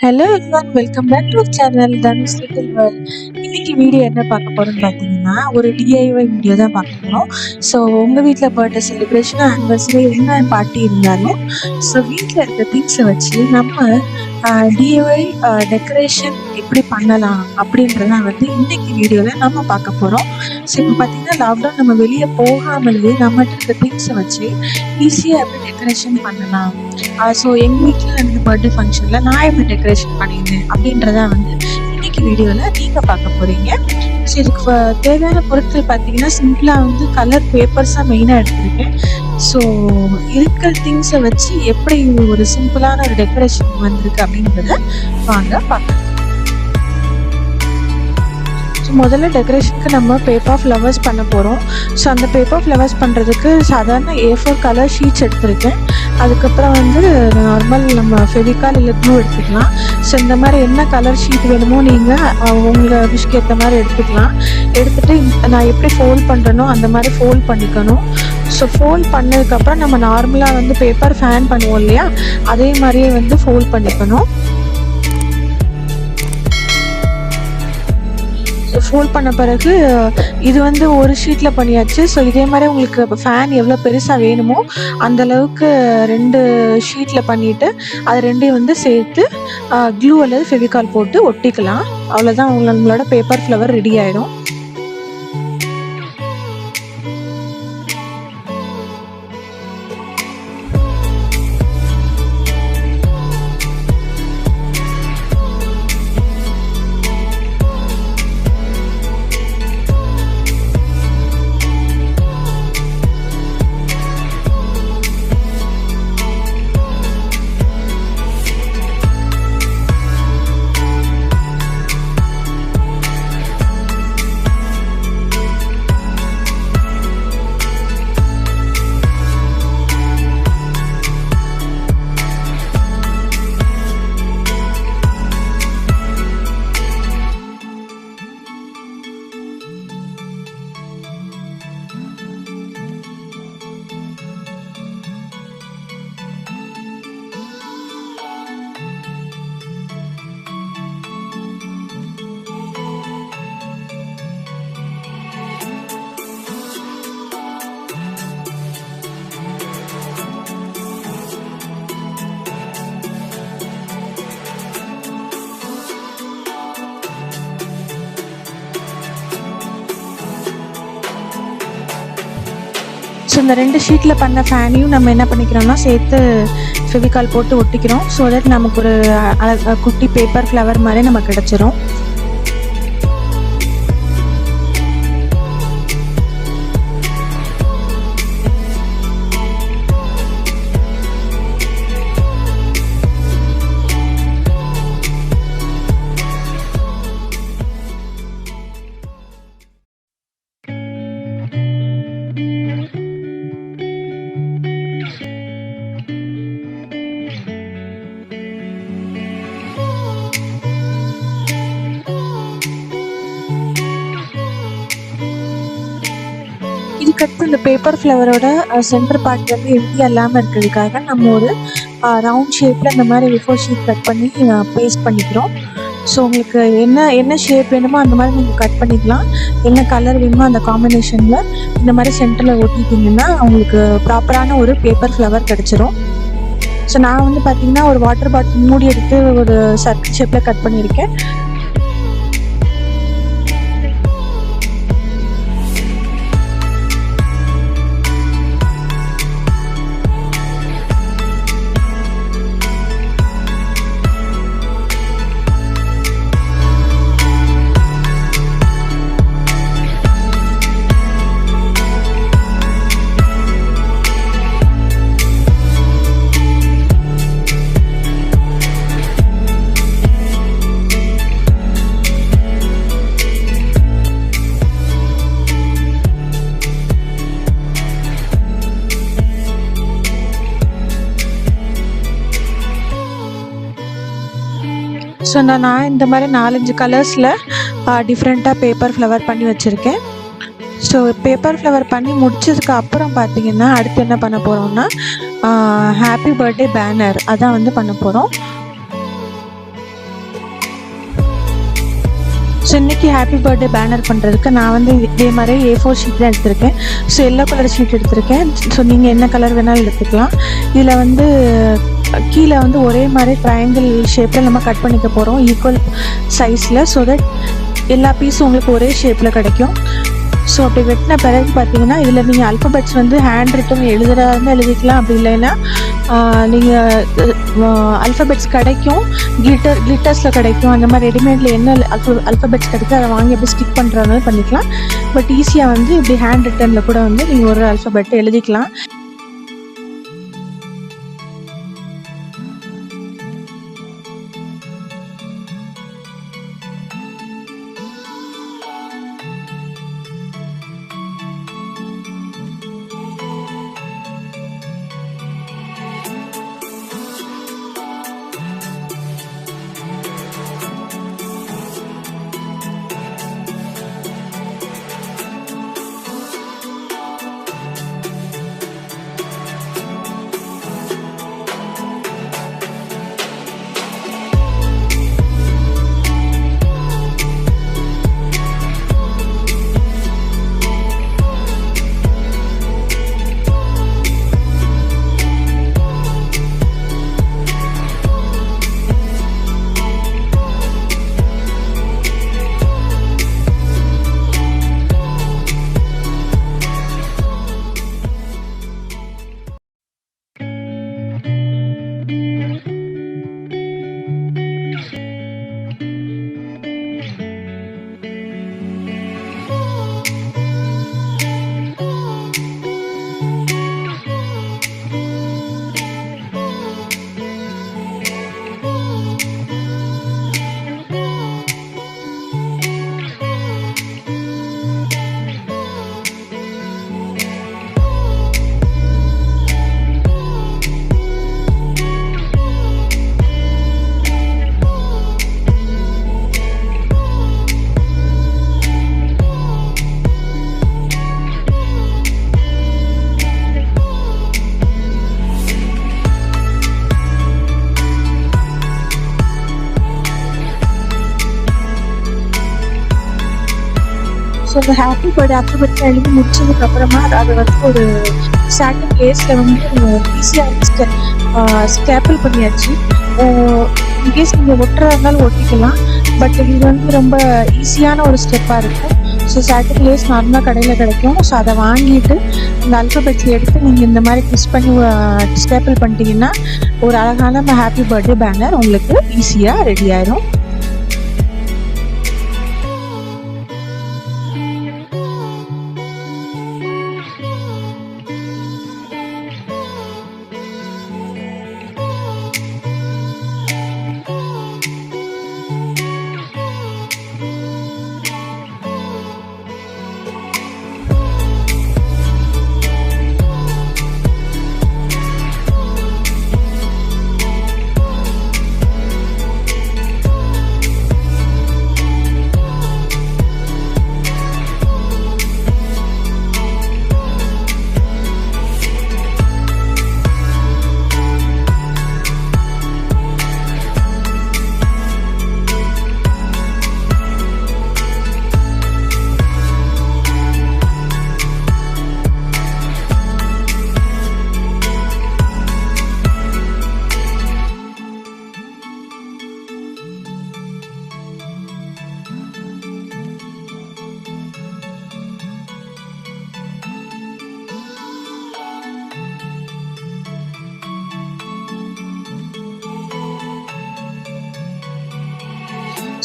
Hello everyone, welcome back to channel Dhanush little world. இன்னைக்கு video என்ன பார்க்க போறோம்னு பார்த்தீங்கன்னா, ஒரு டிஐஒய் வீடியோ தான் பார்க்க போறோம். ஸோ உங்கள் வீட்டில் பர்த்டே செலிப்ரேஷன், ஆனிவர்சரி என்ன பார்ட்டி இருந்தாலும் ஸோ வீட்டில் இருக்க திங்ஸை வச்சு நம்ம டிஐஒய் டெக்கரேஷன் எப்படி பண்ணலாம் அப்படின்றத வந்து இன்னைக்கு வீடியோவில் நம்ம பார்க்க போகிறோம். ஸோ இப்போ பார்த்தீங்கன்னா லாக்டவுன், நம்ம வெளியே போகாமலேயே நம்மகிட்ட இருக்க திங்ஸை வச்சு ஈஸியாக எப்படி டெக்கரேஷன் பண்ணலாம். ஸோ எங்கள் வீட்டில் நடந்த பர்த்டே ஃபங்க்ஷனில் நான் எப்படி டெக்கரேஷன் பண்ணியிருந்தேன் அப்படின்றத வந்து இன்னைக்கு வீடியோவில் நீங்கள் பார்க்க போகிறீங்க. ஸோ இதுக்கு தேவையான பொருட்கள் பார்த்தீங்கன்னா சிம்பிளாக வந்து கலர் பேப்பர்ஸாக மெயினாக எடுத்திருக்கேன். ஸோ இருக்கிற திங்ஸை வச்சு எப்படி ஒரு சிம்பிளான ஒரு டெக்கரேஷன் வந்திருக்கு அப்படின்றத வாங்க பார்க்கலாம். முதல்ல டெக்கரேஷனுக்கு நம்ம பேப்பர் ஃப்ளவர்ஸ் பண்ண போகிறோம். ஸோ அந்த பேப்பர் ஃப்ளவர்ஸ் பண்ணுறதுக்கு சாதாரண A4 கலர் ஷீட்ஸ் எடுத்திருக்கேன். அதுக்கப்புறம் வந்து நார்மல் நம்ம ஃபெவிகால் இல்லை க்ளூ எடுத்துக்கலாம். ஸோ இந்த மாதிரி என்ன கலர் ஷீட் வேணுமோ நீங்கள் உங்களை விஷக்கு ஏற்ற மாதிரி எடுத்துக்கலாம். எடுத்துகிட்டு நான் எப்படி ஃபோல்ட் பண்ணுறனோ அந்த மாதிரி ஃபோல்ட் பண்ணிக்கணும். ஸோ ஃபோல்ட் பண்ணதுக்கப்புறம் நம்ம நார்மலாக வந்து பேப்பர் ஃபேன் பண்ணுவோம் இல்லையா, அதே மாதிரியே வந்து ஃபோல்ட் பண்ணிக்கணும். ஃபோல்ட் பண்ண பிறகு இது வந்து ஒரு ஷீட்டில் பண்ணியாச்சு. ஸோ இதே மாதிரி உங்களுக்கு ஃபேன் எவ்வளோ பெருசாக வேணுமோ அந்தளவுக்கு 2 ஷீட்டில் பண்ணிவிட்டு அது ரெண்டையும் வந்து சேர்த்து க்ளூ அல்லது ஃபெவிகால் போட்டு ஒட்டிக்கலாம். அவ்வளோதான், உங்களோட பேப்பர் ஃப்ளவர் ரெடி ஆகிடும். ஸோ இந்த 2 ஷீட்டில் பண்ண ஃபேனையும் நம்ம என்ன பண்ணிக்கிறோம்னா சேர்த்து ஃபெவிகால் போட்டு ஒட்டிக்கிறோம். ஸோ தட் நமக்கு ஒரு குட்டி பேப்பர் ஃப்ளவர் மாதிரி நமக்கு கிடச்சிரும். இதுக்கடுத்து இந்த பேப்பர் ஃப்ளவரோட சென்டர் பார்ட் வந்து எம்டி இல்லாமல் இருக்கிறதுக்காக நம்ம ஒரு ரவுண்ட் ஷேப்பில் இந்த மாதிரி A4 ஷீட் கட் பண்ணி பேஸ்ட் பண்ணிக்கிறோம். ஸோ உங்களுக்கு என்ன ஷேப் வேணுமோ அந்த மாதிரி நீங்கள் கட் பண்ணிக்கலாம். என்ன கலர் வேணுமோ அந்த காம்பினேஷனில் இந்த மாதிரி சென்டரில் ஒட்டிட்டிங்கன்னா உங்களுக்கு ப்ராப்பரான ஒரு பேப்பர் ஃப்ளவர் கிடச்சிரும். ஸோ நான் வந்து பார்த்திங்கன்னா ஒரு வாட்டர் பாட்டில் மூடி எடுத்து ஒரு சர்க்கிள் ஷேப்பில் கட் பண்ணியிருக்கேன். ஸோ நான் இந்த மாதிரி 4-5 கலர்ஸில் டிஃப்ரெண்ட்டாக பேப்பர் ஃப்ளவர் பண்ணி வச்சுருக்கேன். ஸோ பேப்பர் ஃப்ளவர் பண்ணி முடிச்சதுக்கு அப்புறம் பார்த்தீங்கன்னா அடுத்து என்ன பண்ண போகிறோம்னா ஹாப்பி பர்த்டே பேனர் அதான் வந்து பண்ண போகிறோம். ஸோ இன்றைக்கி ஹாப்பி பர்த்டே பேனர் பண்ணுறதுக்கு நான் வந்து இதே மாதிரி A4 ஷீட் தான் எடுத்திருக்கேன். ஸோ எல்லோ கலர் ஷீட் எடுத்திருக்கேன். ஸோ நீங்கள் என்ன கலர் வேணாலும் எடுத்துக்கலாம். இதில் வந்து கீழே வந்து ஒரே மாதிரி ட்ரையாங்கிள் ஷேப்பில் நம்ம கட் பண்ணிக்க போகிறோம் ஈக்குவல் சைஸில். ஸோ தட் எல்லா பீஸும் உங்களுக்கு ஒரே ஷேப்பில் கிடைக்கும். ஸோ அப்படி வெட்டின பிறகு பார்த்தீங்கன்னா இதில் நீங்கள் அல்ஃபபெட்ஸ் வந்து ஹேண்ட் ரிட்டன் எழுதுறதா இருந்தால் எழுதிக்கலாம். அப்படி இல்லைன்னா நீங்கள் அல்ஃபபெட்ஸ் கிடைக்கும், கிளிட்டர்ஸில் கிடைக்கும். அந்த மாதிரி ரெடிமேடில் என்ன அல்ஃபபெட்ஸ் கிடைக்கும் அதை வாங்கி எப்படி ஸ்டிக் பண்ணுறதுனால பண்ணிக்கலாம். பட் ஈஸியாக வந்து இப்படி ஹேண்ட் ரிட்டனில் கூட வந்து நீங்கள் ஒரு அல்ஃபபெட்டை எழுதிக்கலாம். ஸோ இந்த ஹாப்பி பர்த்டே அல்ஃபபெட்ஸ் எழுதி முடிச்சதுக்கப்புறமா அதை வந்து ஒரு சாட்டின் கேஸில் வந்து ஈஸியாக ஸ்டேப்பிள் பண்ணியாச்சு. இன்கேஸ் நீங்கள் ஒட்டுறதா இருந்தாலும் ஒட்டிக்கலாம். பட் இது வந்து ரொம்ப ஈஸியான ஒரு ஸ்டெப்பாக இருக்கும். ஸோ சாட்டின் லேஸ் நார்மலாக கடையில் கிடைக்கும். ஸோ அதை வாங்கிட்டு இந்த அல்ஃபபெட்ஸ் எடுத்து நீங்கள் இந்த மாதிரி ட்விஸ்ட் பண்ணி ஸ்டேப்பிள் பண்ணிட்டீங்கன்னா ஒரு அழகான ஹாப்பி பர்த்டே பேனர் உங்களுக்கு ஈஸியாக ரெடி ஆயிடும்.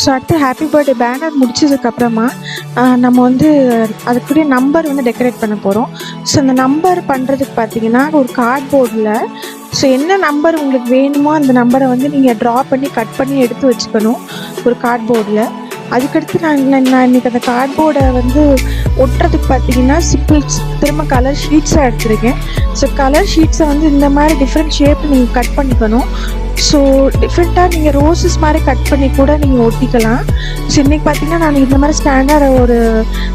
ஸோ அடுத்து ஹாப்பி பர்த்டே பேனர் முடிச்சதுக்கப்புறமா நம்ம வந்து அதுக்குரிய நம்பர் வந்து டெக்கரேட் பண்ண போகிறோம். ஸோ அந்த நம்பர் பண்ணுறதுக்கு பார்த்தீங்கன்னா ஒரு கார்ட்போர்டில் ஸோ என்ன நம்பர் உங்களுக்கு வேணுமோ அந்த நம்பரை வந்து நீங்கள் ட்ரா பண்ணி கட் பண்ணி எடுத்து வச்சுக்கணும் ஒரு கார்ட்போர்டில். அதுக்கடுத்து நான் இன்றைக்கி அந்த கார்ட்போர்டை வந்து ஒட்டுறதுக்கு பார்த்தீங்கன்னா திரும்ப கலர் ஷீட்ஸாக எடுத்துருக்கேன். ஸோ கலர் ஷீட்ஸை வந்து இந்த மாதிரி டிஃப்ரெண்ட் ஷேப் நீங்கள் கட் பண்ணிக்கணும். ஸோ டிஃப்ரெண்ட்டாக நீங்கள் ரோசஸ் மாதிரி கட் பண்ணி கூட நீங்கள் ஒட்டிக்கலாம். ஸோ இன்றைக்கி பார்த்தீங்கன்னா நான் இந்த மாதிரி ஸ்டாண்டர்ட் ஒரு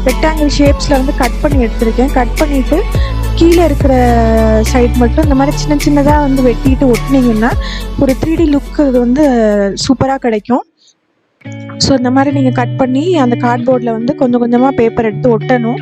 ரெக்டாங்கிள் ஷேப்ஸில் வந்து கட் பண்ணி எடுத்திருக்கேன். கட் பண்ணிவிட்டு கீழே இருக்கிற சைட் மட்டும் இந்த மாதிரி சின்ன சின்னதாக வந்து வெட்டிட்டு ஒட்டினீங்கன்னா ஒரு 3D லுக் இது வந்து சூப்பராக கிடைக்கும். ஸோ இந்த மாதிரி நீங்கள் கட் பண்ணி அந்த கார்ட்போர்டில் வந்து கொஞ்சம் கொஞ்சமாக பேப்பர் எடுத்து ஒட்டணும்.